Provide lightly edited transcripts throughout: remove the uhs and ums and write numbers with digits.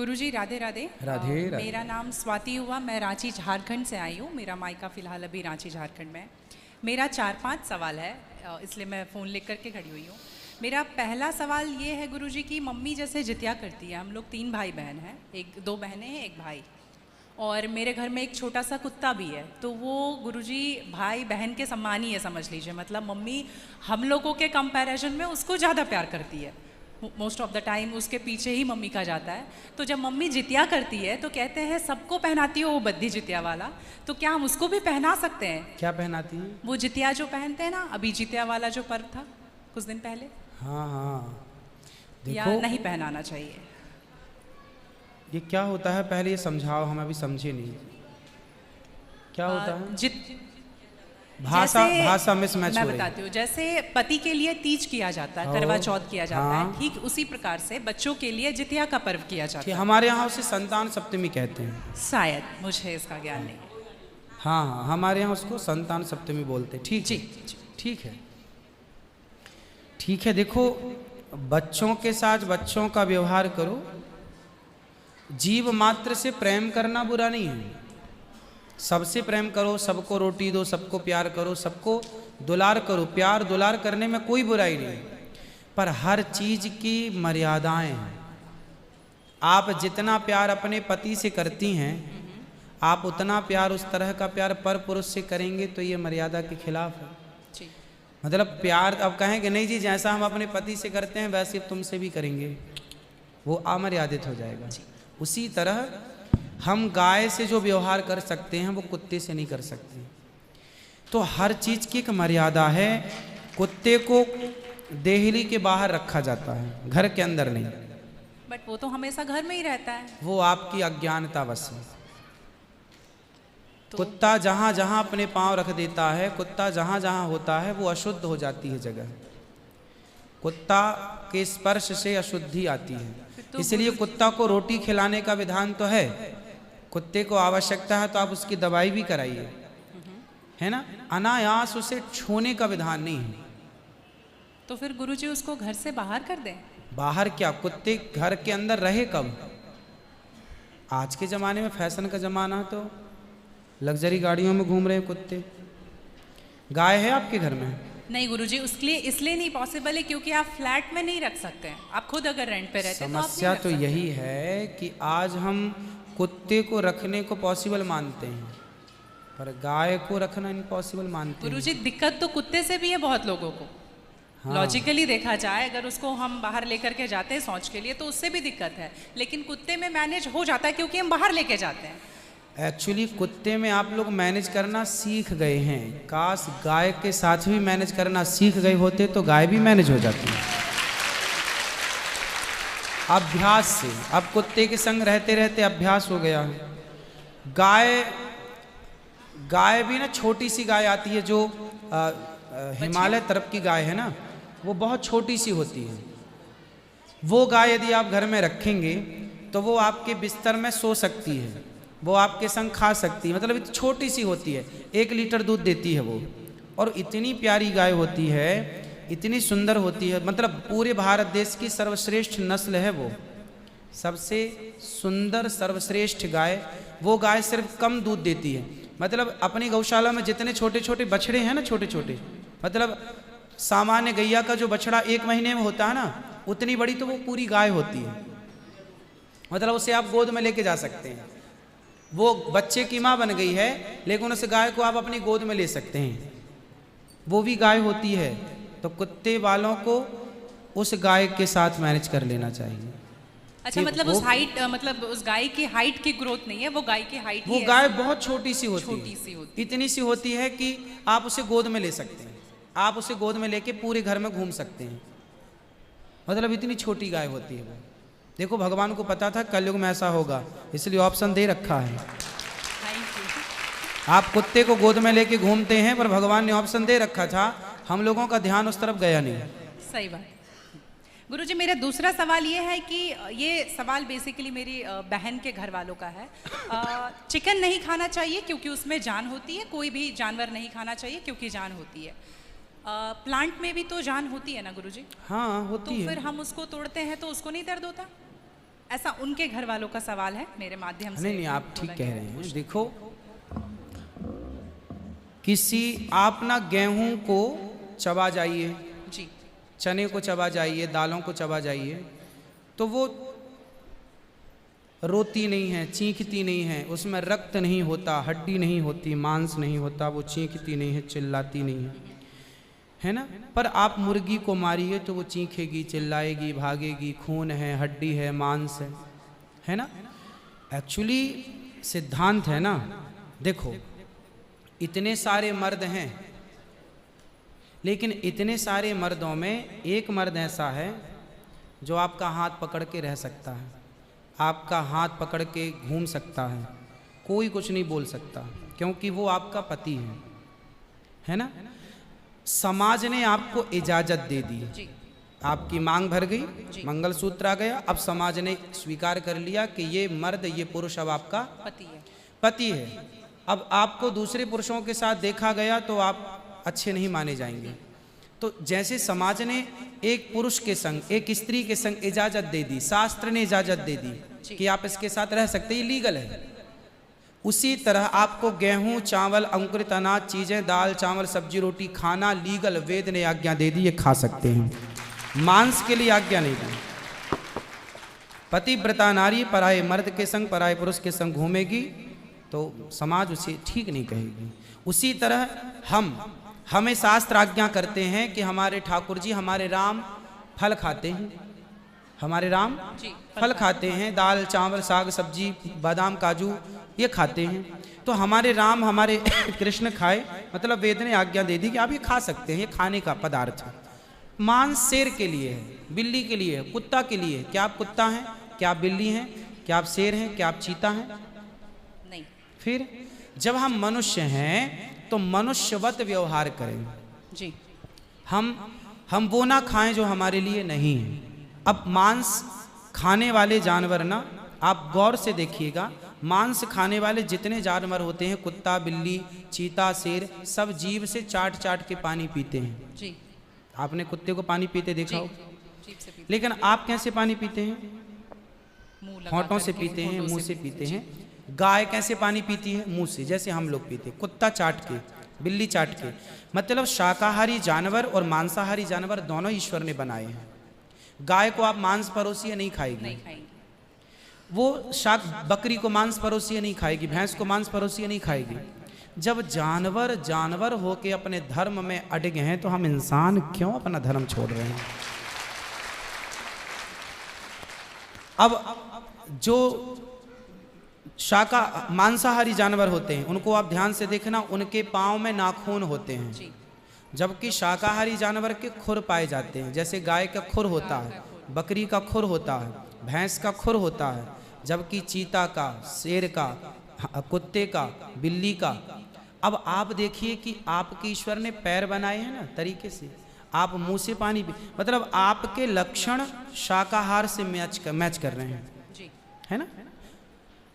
गुरुजी राधे राधे। राधे राधे। मेरा नाम स्वाति हुआ, मैं रांची झारखंड से आई हूँ। मेरा मायका फ़िलहाल अभी रांची झारखंड में है। मेरा 4-5 सवाल है, इसलिए मैं फ़ोन लेकर करके खड़ी हुई हूँ। मेरा पहला सवाल ये है गुरुजी कि मम्मी जैसे जितिया करती है, हम लोग 3 भाई बहन हैं, 2 बहनें हैं, 1 भाई, और मेरे घर में एक छोटा सा कुत्ता भी है। तो वो गुरुजी भाई बहन के समान ही है, समझ लीजिए। मतलब मम्मी हम लोगों के कंपैरिजन में उसको ज़्यादा प्यार करती है। मोस्ट ऑफ द टाइम उसके पीछे ही मम्मी का जाता है। तो जब मम्मी जितिया करती है तो कहते हैं सबको पहनाती हो वो बद्धी जितिया वाला, तो क्या हम उसको भी पहना सकते हैं? क्या पहनाती है? वो जितिया जो पहनते हैं ना, अभी जितिया वाला जो पर्व था कुछ दिन पहले। हाँ हाँ, या देखो नहीं पहनाना चाहिए? ये क्या होता है, पहले ये समझाओ, हम अभी समझे नहीं क्या होता है। भाषा मिसमैच हो रही है। मैं बताती हूँ। जैसे पति के लिए तीज किया जाता है, करवा चौथ किया जाता है, ठीक उसी प्रकार से बच्चों के लिए जितिया का पर्व किया जाता है। हमारे यहाँ उसे संतान सप्तमी कहते हैं शायद, मुझे इसका ज्ञान नहीं है। हाँ हाँ, हमारे यहाँ उसको संतान सप्तमी बोलते हैं। ठीक जी, ठीक है, ठीक है। देखो, बच्चों के साथ बच्चों का व्यवहार करो। जीव मात्र से प्रेम करना बुरा नहीं है। सबसे प्रेम करो, सबको रोटी दो, सबको प्यार करो, सबको दुलार करो। प्यार दुलार करने में कोई बुराई नहीं, पर हर चीज की मर्यादाएं हैं। आप जितना प्यार अपने पति से करती हैं, आप उतना प्यार, उस तरह का प्यार पर पुरुष से करेंगे तो ये मर्यादा के खिलाफ है। मतलब प्यार, अब कहें कि नहीं जी जैसा हम अपने पति से करते हैं वैसे तुमसे भी करेंगे, वो अमर्यादित हो जाएगा। उसी तरह हम गाय से जो व्यवहार कर सकते हैं वो कुत्ते से नहीं कर सकते। तो हर चीज की एक मर्यादा है। कुत्ते को देहली के बाहर रखा जाता है, घर के अंदर नहीं। बट वो तो हमेशा घर में ही रहता है। वो आपकी अज्ञानतावश है। तो कुत्ता जहां जहां अपने पांव रख देता है, कुत्ता जहां जहां होता है, वो अशुद्ध हो जाती है जगह। कुत्ता के स्पर्श से अशुद्धि आती है। इसलिए कुत्ता को रोटी खिलाने का विधान तो है। कुत्ते को आवश्यकता है तो आप उसकी दवाई भी कराइए, है ना। अनायास उसे छूने का विधान नहीं है। तो फिर गुरुजी उसको घर से बाहर कर दें? बाहर क्या, कुत्ते घर के अंदर रहे कब? आज के जमाने में फैशन का जमाना, तो लग्जरी गाड़ियों में घूम रहे हैं कुत्ते। गाय है आपके घर में? नहीं गुरुजी, उसके लिए इसलिए नहीं पॉसिबल है क्योंकि आप फ्लैट में नहीं रख सकते हैं। आप खुद अगर रेंट पे रहते हैं तो समस्या तो यही है कि आज हम कुत्ते को रखने को पॉसिबल मानते हैं, पर गाय को रखना इम्पॉसिबल मानते हैं। गुरुजी दिक्कत तो कुत्ते से भी है बहुत लोगों को। हाँ। लॉजिकली देखा जाए, अगर उसको हम बाहर लेकर के जाते हैं शौच के लिए तो उससे भी दिक्कत है, लेकिन कुत्ते में मैनेज हो जाता है क्योंकि हम बाहर लेके जाते हैं। एक्चुअली कुत्ते में आप लोग मैनेज करना सीख गए हैं। काश गाय के साथ भी मैनेज करना सीख गए होते तो गाय भी मैनेज हो जाती है अभ्यास से। अब कुत्ते के संग रहते रहते अभ्यास हो गया। गाय भी ना, छोटी सी गाय आती है जो हिमालय तरफ की गाय है ना, वो बहुत छोटी सी होती है। वो गाय यदि आप घर में रखेंगे तो वो आपके बिस्तर में सो सकती है, वो आपके संग खा सकती है। मतलब इतनी छोटी सी होती है, 1 लीटर दूध देती है वो, और इतनी प्यारी गाय होती है, इतनी सुंदर होती है। मतलब पूरे भारत देश की सर्वश्रेष्ठ नस्ल है वो, सबसे सुंदर सर्वश्रेष्ठ गाय। वो गाय सिर्फ कम दूध देती है। मतलब अपनी गौशाला में जितने छोटे छोटे बछड़े हैं ना, छोटे छोटे, मतलब सामान्य गैया का जो बछड़ा 1 महीने में होता है ना, उतनी बड़ी तो वो पूरी गाय होती है। मतलब उसे आप गोद में लेके जा सकते हैं। वो बच्चे की माँ बन गई है, लेकिन उस गाय को आप अपनी गोद में ले सकते हैं, वो भी गाय होती है। तो कुत्ते वालों को उस गाय के साथ मैनेज कर लेना चाहिए। अच्छा, मतलब उस हाइट, मतलब उस गाय की हाइट की ग्रोथ नहीं है, वो गाय की हाइट, वो गाय बहुत छोटी सी होती है, इतनी सी होती है कि आप उसे गोद में ले सकते हैं। आप उसे गोद में लेके पूरे घर में घूम सकते हैं। मतलब इतनी छोटी गाय होती है वो। देखो, भगवान को पता था कलयुग में ऐसा होगा, इसलिए ऑप्शन दे रखा है। आप कुत्ते को गोद में लेके घूमते हैं, पर भगवान ने ऑप्शन दे रखा था, हम लोगों का ध्यान उस तरफ गया नहीं। सही बात। गुरुजी, मेरा दूसरा सवाल ये है कि ये सवाल बेसिकली मेरी बहन के घर वालों का है। चिकन नहीं खाना चाहिए क्योंकि उसमें जान होती है, कोई भी जानवर नहीं खाना चाहिए क्योंकि जान होती है। प्लांट में भी तो जान होती है ना गुरुजी? हाँ होती है। तो फिर हम उसको तोड़ते हैं तो उसको नहीं दर्द होता? ऐसा उनके घर वालों का सवाल है, मेरे माध्यम से। नहीं, आप ठीक कह रहे हैं। देखो, किसी आप ना गेहूं को चबा जाइए जी, चने को चबा जाइए, दालों को चबा जाइए, तो वो रोती नहीं है, चीखती नहीं है, उसमें रक्त नहीं होता, हड्डी नहीं होती, मांस नहीं होता, वो चीखती नहीं है, चिल्लाती नहीं है ना। पर आप मुर्गी को मारिए तो वो चीखेगी, चिल्लाएगी, भागेगी, खून है, हड्डी है, मांस है ना। एक्चुअली सिद्धांत है ना। देखो, इतने सारे मर्द हैं, लेकिन इतने सारे मर्दों में एक मर्द ऐसा है जो आपका हाथ पकड़ के रह सकता है, आपका हाथ पकड़ के घूम सकता है, कोई कुछ नहीं बोल सकता, क्योंकि वो आपका पति है ना। समाज ने आपको इजाजत दे दी, आपकी मांग भर गई, मंगलसूत्र आ गया, अब समाज ने स्वीकार कर लिया कि ये मर्द, ये पुरुष अब आपका पति है। अब आपको दूसरे पुरुषों के साथ देखा गया तो आप अच्छे नहीं माने जाएंगे। तो जैसे समाज ने एक पुरुष के संग, एक स्त्री के संग इजाजत दे दी, शास्त्र ने इजाजत दे दी कि आप इसके साथ रह सकते, ये लीगल है, उसी तरह आपको गेहूं, चावल, अंकुरित अनाज चीजें, दाल, चावल, सब्जी, रोटी खाना लीगल, वेद ने आज्ञा दे दी, ये खा सकते हैं। मांस के लिए आज्ञा नहीं दी। पतिव्रता नारी पराये मर्द के संग, पराये पुरुष के संग घूमेगी तो समाज उसे ठीक नहीं कहेगी। उसी तरह हमें शास्त्र आज्ञा करते हैं कि हमारे ठाकुर जी, हमारे राम फल खाते हैं, हमारे राम फल खाते हैं, दाल, चावल, साग, सब्जी, बादाम, काजू ये खाते हैं। तो हमारे राम, हमारे कृष्ण खाए, मतलब वेद ने आज्ञा दे दी कि आप ये खा सकते हैं, ये खाने का पदार्थ है। मांस शेर के लिए है, बिल्ली के लिए है, कुत्ता के लिए है। क्या आप कुत्ता हैं? क्या आप बिल्ली हैं? क्या आप शेर हैं? क्या आप चीता हैं? नहीं। फिर जब हम मनुष्य हैं तो मनुष्यवत व्यवहार करें जी। हम वो ना खाएं जो हमारे लिए नहीं है। अब मांस खाने वाले जानवर ना, आप गौर से देखिएगा, मांस खाने वाले जितने जानवर होते हैं, कुत्ता, बिल्ली, चीता, शेर, सब जीभ से चाट चाट के पानी पीते हैं जी। आपने कुत्ते को पानी पीते देखा हो? लेकिन आप कैसे पानी पीते हैं? होंठों से पीते हैं, मुंह से पीते हैं। गाय कैसे पानी पीती है? मुंह से, जैसे हम लोग पीते। कुत्ता चाट के, बिल्ली चाट के। मतलब शाकाहारी जानवर और मांसाहारी जानवर दोनों ईश्वर ने बनाए हैं। गाय को आप मांस परोसिए, नहीं खाएगी। वो बकरी को मांस परोसिए नहीं खाएगी, भैंस को मांस परोसिए नहीं खाएगी। जब जानवर होके अपने धर्म में अड़े हैं, तो हम इंसान क्यों अपना धर्म छोड़ रहे हैं? अब जो मांसाहारी जानवर होते हैं, उनको आप ध्यान से देखना, उनके पाँव में नाखून होते हैं, जबकि शाकाहारी जानवर के खुर पाए जाते हैं। जैसे गाय का खुर होता है, बकरी का खुर होता है, भैंस का खुर होता है, जबकि चीता का, शेर का, कुत्ते का, बिल्ली का। अब आप देखिए कि आपके ईश्वर ने पैर बनाए हैं ना तरीके से, आप मुंह से पानी पी, मतलब आपके लक्षण शाकाहार से मैच कर रहे हैं, है ना।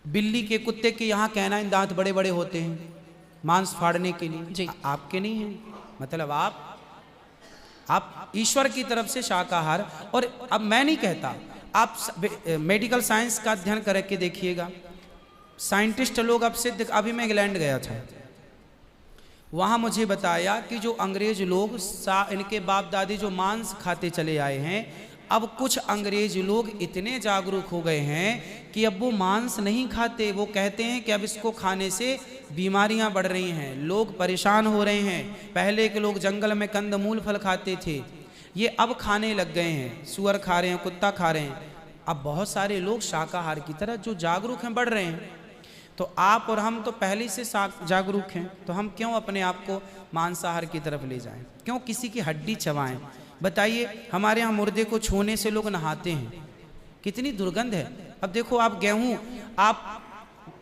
बिल्ली के, कुत्ते के यहाँ कहना है दांत बड़े बड़े होते हैं मांस फाड़ने के लिए, आपके नहीं है। मतलब आप ईश्वर की तरफ से शाकाहार। और अब मैं नहीं कहता, आप मेडिकल साइंस का अध्ययन करके देखिएगा, साइंटिस्ट लोग अब सिद्ध, अभी मैं इंग्लैंड गया था, वहाँ मुझे बताया कि जो अंग्रेज लोग इनके बाप दादी जो मांस खाते चले आए हैं, अब कुछ अंग्रेज लोग इतने जागरूक हो गए हैं कि अब वो मांस नहीं खाते। वो कहते हैं कि अब इसको खाने से बीमारियां बढ़ रही हैं, लोग परेशान हो रहे हैं। पहले के लोग जंगल में कंदमूल फल खाते थे, ये अब खाने लग गए हैं, सुअर खा रहे हैं, कुत्ता खा रहे हैं। अब बहुत सारे लोग शाकाहार की तरह जो जागरूक हैं बढ़ रहे हैं। तो आप और हम तो पहले से जागरूक हैं, तो हम क्यों अपने आप को मांसाहार की तरफ ले जाएं? क्यों किसी की हड्डी चबाएं? बताइए, हमारे यहाँ मुर्दे को छूने से लोग नहाते हैं, कितनी दुर्गंध है। अब देखो, आप गेहूं, आप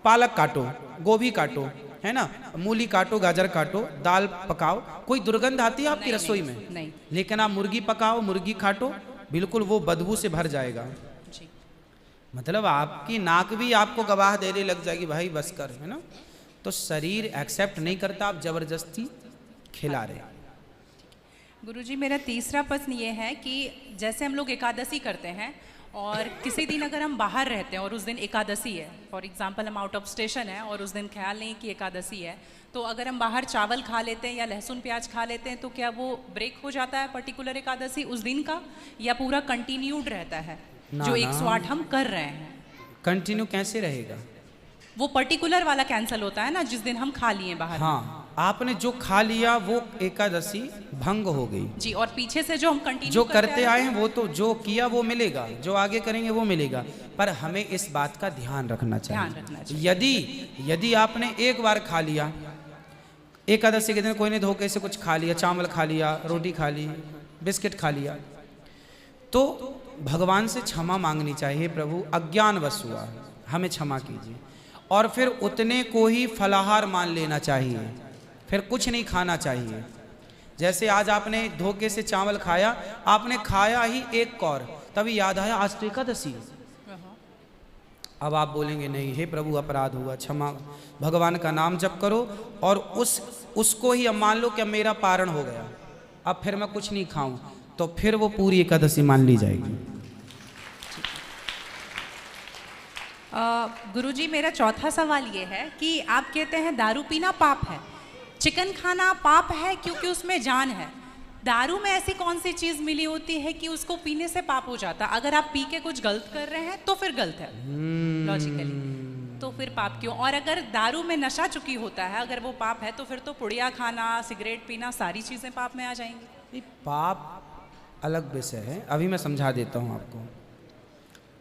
पालक काटो, गोभी काटो, है ना, मूली काटो, गाजर काटो, दाल पकाओ, कोई दुर्गंध आती है आपकी रसोई में? नहीं। लेकिन आप मुर्गी पकाओ, मुर्गी काटो, बिल्कुल वो बदबू से भर जाएगा। मतलब आपकी नाक भी आपको गवाह देने लग जाएगी, भाई बस कर, है ना। तो शरीर एक्सेप्ट नहीं करता, आप जबरदस्ती खिला रहे। गुरुजी, मेरा तीसरा प्रश्न ये है कि जैसे हम लोग एकादशी करते हैं और किसी दिन अगर हम बाहर रहते हैं और उस दिन एकादशी है, फॉर एग्जांपल हम आउट ऑफ स्टेशन है और उस दिन ख्याल नहीं कि एकादशी है, तो अगर हम बाहर चावल खा लेते हैं या लहसुन प्याज खा लेते हैं तो क्या वो ब्रेक हो जाता है पर्टिकुलर एकादशी उस दिन का, या पूरा कंटिन्यूड रहता है जो 108 हम कर रहे हैं? कंटिन्यू कैसे रहेगा? वो पर्टिकुलर वाला कैंसिल होता है ना जिस दिन हम खा लिए बाहर। हाँ, आपने जो खा लिया वो एकादशी भंग हो गई जी, और पीछे से जो हम कंटिन्यू जो करते आए हैं वो तो जो किया वो मिलेगा, जो आगे करेंगे वो मिलेगा। पर हमें इस बात का ध्यान रखना चाहिए। यदि आपने एक बार खा लिया, एकादशी के दिन कोई ने धोखे से कुछ खा लिया, चावल खा लिया, रोटी खा ली, बिस्किट खा लिया, तो भगवान से क्षमा मांगनी चाहिए, प्रभु अज्ञानवश हुआ, हमें क्षमा कीजिए। और फिर उतने को ही फलाहार मान लेना चाहिए, फिर कुछ नहीं खाना चाहिए। जैसे आज आपने धोखे से चावल खाया, आपने खाया ही एक कौर, तभी याद आया आज तो एकादशी। अब आप बोलेंगे नहीं, हे प्रभु अपराध हुआ, क्षमा, भगवान का नाम जप करो और उसको ही अब मान लो कि अब मेरा पारण हो गया, अब फिर मैं कुछ नहीं खाऊं, तो फिर वो पूरी एकादशी मान ली जाएगी। गुरुजी, मेरा चौथा सवाल ये है कि आप कहते हैं दारू पीना पाप है, चिकन खाना पाप है क्योंकि उसमें जान है। दारू में ऐसी कौन सी चीज़ मिली होती है कि उसको पीने से पाप हो जाता? अगर आप पी के कुछ गलत कर रहे हैं तो फिर गलत है लॉजिकली, तो फिर पाप क्यों? और अगर दारू में नशा चुकी होता है, अगर वो पाप है, तो फिर तो पुड़िया खाना, सिगरेट पीना, सारी चीज़ें पाप में आ जाएंगी। पाप अलग विषय है, अभी मैं समझा देता हूँ आपको।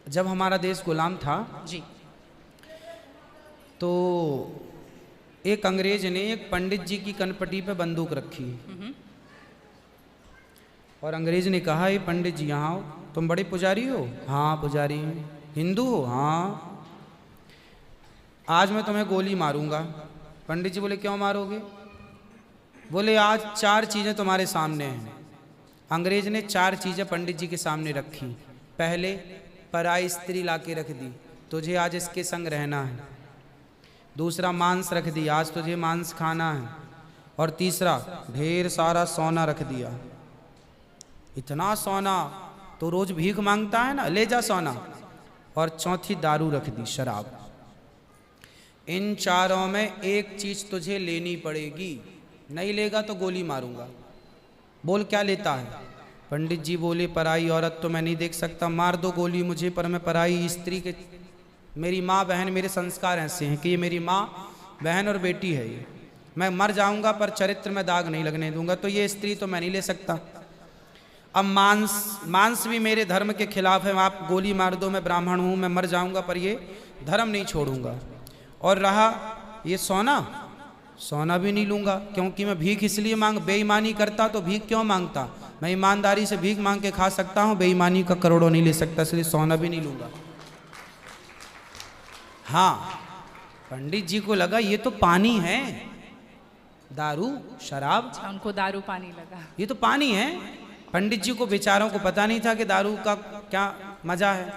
जब हमारा देश गुलाम था जी, तो एक अंग्रेज ने एक पंडित जी की कनपटी पे बंदूक रखी और अंग्रेज ने कहा, ये पंडित जी यहाँ आओ, तुम बड़े पुजारी हो? हाँ पुजारी हैं। हिंदू हो? हाँ। आज मैं तुम्हें गोली मारूंगा। पंडित जी बोले, क्यों मारोगे? बोले, आज 4 चीज़ें तुम्हारे सामने हैं। अंग्रेज ने 4 चीज़ें पंडित जी के सामने रखी। पहले, पराई स्त्री लाके रख दी, तुझे आज इसके संग रहना है। दूसरा, मांस रख दिया, आज तुझे मांस खाना है। और तीसरा, ढेर सारा सोना रख दिया। इतना सोना तो रोज भीख मांगता है ना, ले जा सोना। और चौथी, दारू रख दी, शराब। इन 4 में एक चीज तुझे लेनी पड़ेगी, नहीं लेगा तो गोली मारूंगा। बोल क्या लेता है? पंडित जी बोले, पराई औरत तो मैं नहीं देख सकता, मार दो गोली मुझे, पर मैं पराई स्त्री के, मेरी माँ बहन, मेरे संस्कार ऐसे हैं कि ये मेरी माँ बहन और बेटी है, ये मैं मर जाऊंगा पर चरित्र में दाग नहीं लगने दूंगा, तो ये स्त्री तो मैं नहीं ले सकता। अब मांस भी मेरे धर्म के खिलाफ है, आप गोली मार दो, मैं ब्राह्मण हूँ, मैं मर जाऊंगा पर ये धर्म नहीं छोड़ूंगा। और रहा ये सोना भी नहीं लूंगा, क्योंकि मैं भीख इसलिए बेईमानी करता तो भीख क्यों मांगता? मैं ईमानदारी से भीख मांग के खा सकता हूँ, बेईमानी का करोड़ों नहीं ले सकता, इसलिए सोना भी नहीं लूंगा। हाँ, पंडित जी को लगा ये तो पानी है, दारू शराब, उनको दारू पानी लगा, ये तो पानी है। पंडित जी को बेचारों को पता नहीं था कि दारू का क्या मजा है।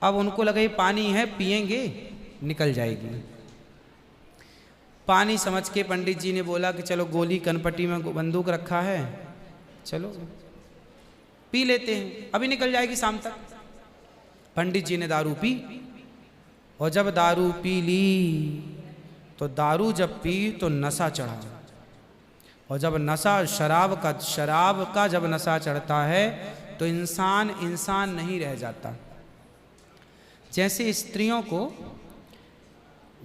अब उनको लगा ये पानी है, पिएंगे निकल जाएगी। पानी समझ के पंडित जी ने बोला कि चलो गोली कनपटी में बंदूक रखा है, चलो पी लेते हैं, अभी निकल जाएगी शाम तक। पंडित जी ने दारू पी, और जब दारू पी ली तो दारू जब पी तो नशा चढ़ा, और जब नशा शराब का जब नशा चढ़ता है तो इंसान नहीं रह जाता। जैसे स्त्रियों को,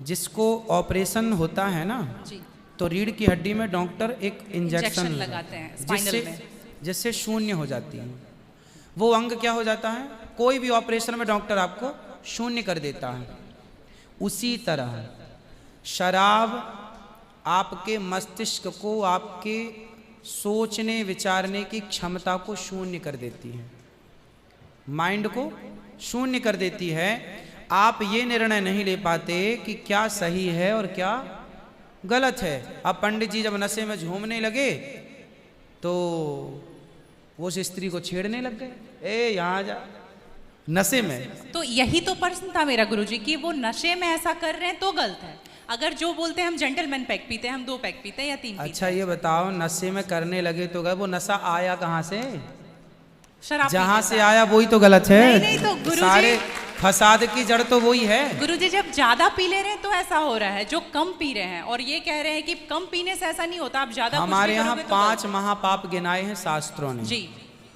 जिसको ऑपरेशन होता है ना जी, तो रीढ़ की हड्डी में डॉक्टर एक इंजेक्शन लगाते हैं स्पाइनल में, जिससे शून्य हो जाती है। वो अंग क्या हो जाता है? कोई भी ऑपरेशन में डॉक्टर आपको शून्य कर देता है। उसी तरह शराब आपके मस्तिष्क को, आपके सोचने विचारने की क्षमता को शून्य कर देती है, माइंड को शून्य कर देती है। आप ये निर्णय नहीं ले पाते कि क्या सही है और क्या गलत है। अब पंडित जी जब नशे में झूमने लगे तो वो उस स्त्री को छेड़ने लग गए, ए यहाँ जा, नशे में। तो यही तो प्रश्न था मेरा गुरुजी कि वो नशे में ऐसा कर रहे हैं तो गलत है। अगर जो बोलते हैं हम जेंटलमैन पैक पीते हैं, हम 2 पैक पीते हैं या 3 पीते हैं। अच्छा ये बताओ, नशे में करने लगे तो गए, वो नशा आया कहाँ से? शराब जहां पीने से का। आया वही तो गलत है। नहीं, नहीं, तो गुरुजी- सारे फसाद की जड़ तो वही है। गुरुजी जब ज्यादा पी ले रहे हैं तो ऐसा हो रहा है, जो कम पी रहे हैं और ये कह रहे हैं कि कम पीने से ऐसा नहीं होता, आप ज्यादा कुछ हमारे भी यहाँ करोगे तो 5 महापाप गिनाए हैं शास्त्रों ने। जी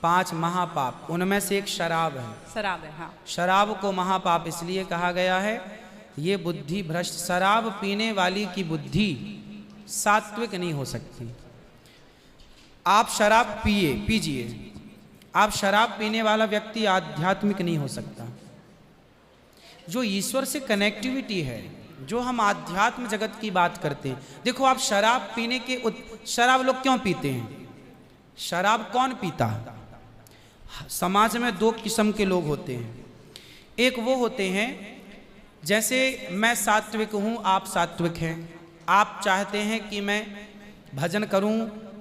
5 महापाप, उनमें से एक शराब है। शराब है, हाँ। शराब को महापाप इसलिए कहा गया है, ये बुद्धि भ्रष्ट, शराब पीने वाली की बुद्धि सात्विक नहीं हो सकती। आप शराब पीजिए, आप शराब पीने वाला व्यक्ति आध्यात्मिक नहीं हो सकता। जो ईश्वर से कनेक्टिविटी है, जो हम आध्यात्म जगत की बात करते हैं, देखो आप शराब पीने के शराब लोग क्यों पीते हैं? शराब कौन पीता है? समाज में 2 किस्म के लोग होते हैं। एक वो होते हैं, जैसे मैं सात्विक हूँ, आप सात्विक हैं, आप चाहते हैं कि मैं भजन करूं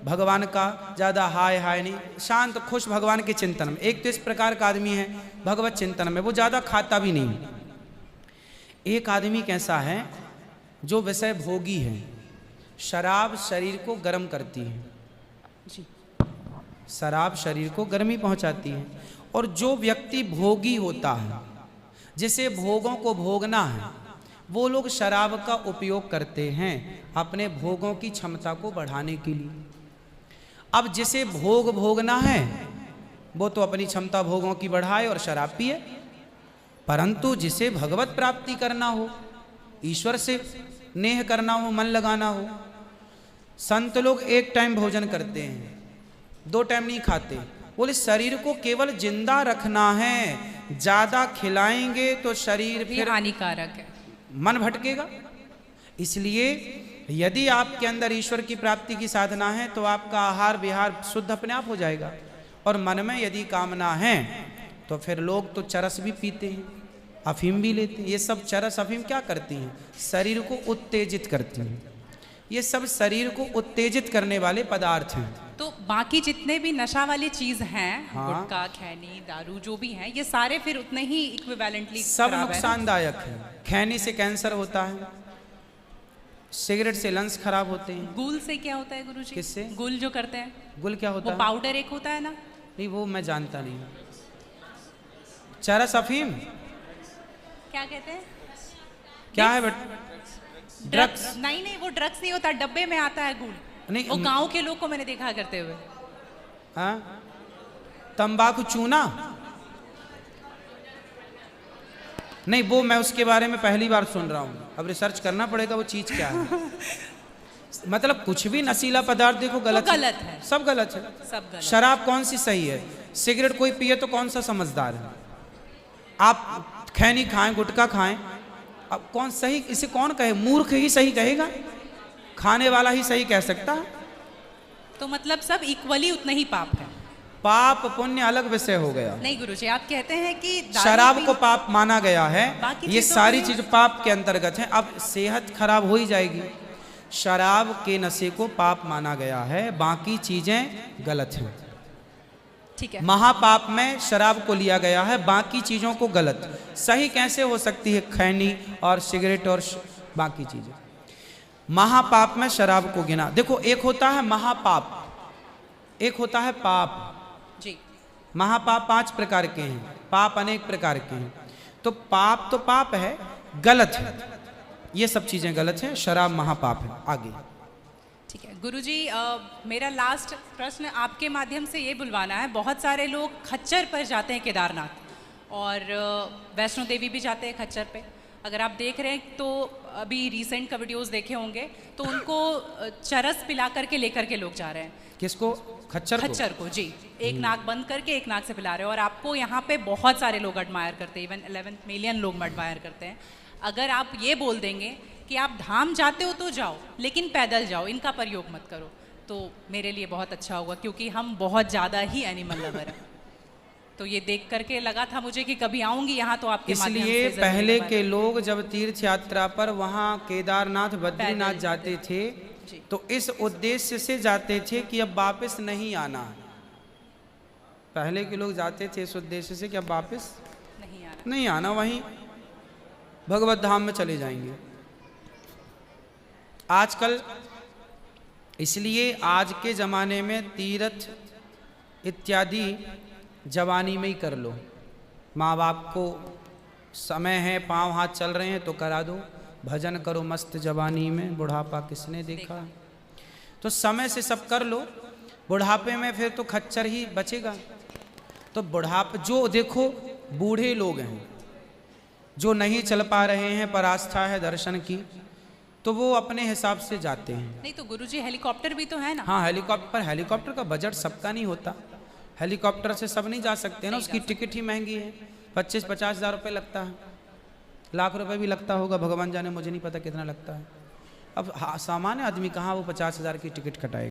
भगवान का, ज़्यादा हाय हाय नहीं, शांत खुश भगवान के चिंतन में। एक तो इस प्रकार का आदमी है भगवत चिंतन में, वो ज़्यादा खाता भी नहीं। एक आदमी कैसा है जो विषय भोगी है। शराब शरीर को गर्म करती है, जी शराब शरीर को गर्मी पहुंचाती है। और जो व्यक्ति भोगी होता है, जिसे भोगों को भोगना है, वो लोग शराब का उपयोग करते हैं अपने भोगों की क्षमता को बढ़ाने के लिए। अब जिसे भोग भोगना है वो तो अपनी क्षमता भोगों की बढ़ाए और शराब पिए, परंतु जिसे भगवत प्राप्ति करना हो, ईश्वर से नेह करना हो, मन लगाना हो, संत लोग एक टाइम भोजन करते हैं, 2 टाइम नहीं खाते। बोले शरीर को केवल जिंदा रखना है, ज्यादा खिलाएंगे तो शरीर ये फिर हानिकारक है। मन भटकेगा। इसलिए यदि आपके अंदर ईश्वर की प्राप्ति की साधना है तो आपका आहार विहार शुद्ध अपने आप हो जाएगा। और मन में यदि कामना है तो फिर लोग तो चरस भी पीते हैं, अफीम भी लेते हैं। ये सब चरस अफीम क्या करती हैं? शरीर को उत्तेजित करती हैं। ये सब शरीर को उत्तेजित करने वाले पदार्थ हैं। तो बाकी जितने भी नशा वाली चीज हैं, हाँ। गुटखा, खैनी, दारू जो भी हैं, ये सारे फिर उतने ही इक्विवेलेंटली सब नुकसानदायक है। खैनी से कैंसर होता है, सिगरेट से लंग्स खराब होते हैं। गुल से क्या होता है गुरुजी? किससे? गुल जो करते हैं, गुल क्या होता वो है? पाउडर एक होता है ना। नहीं वो मैं जानता नहीं। चरस अफीम क्या कहते हैं? क्या है बट? ड्रग्स? नहीं नहीं, वो ड्रग्स नहीं होता, डब्बे में आता है गुल। नहीं, वो गांव के लोग को मैंने देखा करते हुए। हाँ, तंबाकू चूना? नहीं वो मैं उसके बारे में पहली बार सुन रहा हूँ, अब रिसर्च करना पड़ेगा वो चीज क्या है। मतलब कुछ भी नशीला पदार्थ देखो गलत तो गलत है। सब गलत है। सब गलत। शराब कौन सी सही है? सिगरेट कोई पिए तो कौन सा समझदार है? आप खैनी खाएं, गुटखा खाएं, अब कौन सही? इसे कौन कहे? मूर्ख ही सही कहेगा, खाने वाला ही सही कह सकता है। तो मतलब सब इक्वली उतना ही पाप है। पाप पुण्य अलग विषय हो गया। नहीं गुरुजी, आप कहते हैं कि दारू शराब भी- को पाप माना गया है, बाकी ये चीजों सारी में- चीज पाप के अंतर्गत है। अब सेहत खराब हो ही जाएगी। शराब के नशे को पाप माना गया है, बाकी चीजें गलत हैं। ठीक है। महापाप में शराब को लिया गया है, बाकी चीजों को गलत। सही कैसे हो सकती है खैनी और सिगरेट और बाकी चीजें? महापाप में शराब को गिना। देखो एक होता है महापाप, एक होता है पाप। जी महापाप 5 प्रकार के हैं, पाप अनेक प्रकार के हैं। तो पाप है, गलत है, ये सब चीजें गलत हैं। शराब महापाप है। आगे ठीक है गुरुजी, मेरा लास्ट प्रश्न आपके माध्यम से ये बुलवाना है। बहुत सारे लोग खच्चर पर जाते हैं केदारनाथ, और वैष्णो देवी भी जाते हैं खच्चर पे। अगर आप देख रहे हैं तो अभी रिसेंट का वीडियोस देखे होंगे, तो उनको चरस पिला करके लेकर के लोग जा रहे हैं। किसको? खच्चर को? खच्चर को जी, एक नाक बंद करके एक नाक से पिला रहे हैं। और आपको यहाँ पे बहुत सारे लोग एडमायर करते हैं, इवन 11 मिलियन लोग एडमायर करते हैं। अगर आप ये बोल देंगे कि आप धाम जाते हो तो जाओ, लेकिन पैदल जाओ, इनका प्रयोग मत करो, तो मेरे लिए बहुत अच्छा होगा, क्योंकि हम बहुत ज़्यादा ही एनिमल लवर हैं। तो ये देख करके लगा था मुझे कि कभी आऊंगी यहाँ तो आपके माध्यम इसलिए से पहले जरूर के लोग जब तीर्थ यात्रा पर वहाँ केदारनाथ बद्रीनाथ पैदल जाते थे जी। तो इस उद्देश्य से जाते थे कि अब वापस नहीं आना है। पहले के लोग जाते थे इस उद्देश्य से कि अब वापस नहीं आ रहा। नहीं आना, वहीं भगवत धाम में चले जाएंगे। आजकल इसलिए आज के ज़माने में तीर्थ इत्यादि जवानी में ही कर लो। माँ बाप को समय है, पाँव हाथ चल रहे हैं तो करा दो। भजन करो मस्त जवानी में, बुढ़ापा किसने देखा। तो समय से सब कर लो, बुढ़ापे में फिर तो खच्चर ही बचेगा। तो बुढ़ापे जो देखो बूढ़े लोग हैं जो नहीं चल पा रहे हैं पर आस्था है दर्शन की, तो वो अपने हिसाब से जाते हैं। नहीं तो गुरुजी हेलीकॉप्टर भी तो है ना। हाँ हेलीकॉप्टर का बजट सबका नहीं होता, हेलीकॉप्टर से सब नहीं जा सकते ना, उसकी टिकट ही महंगी है, 25-50 हज़ार रुपये लगता है, लाख रुपए भी लगता होगा, भगवान जाने, मुझे नहीं पता कितना लगता है। अब सामान्य आदमी कहाँ वो 50 हज़ार की टिकट कटाएगा।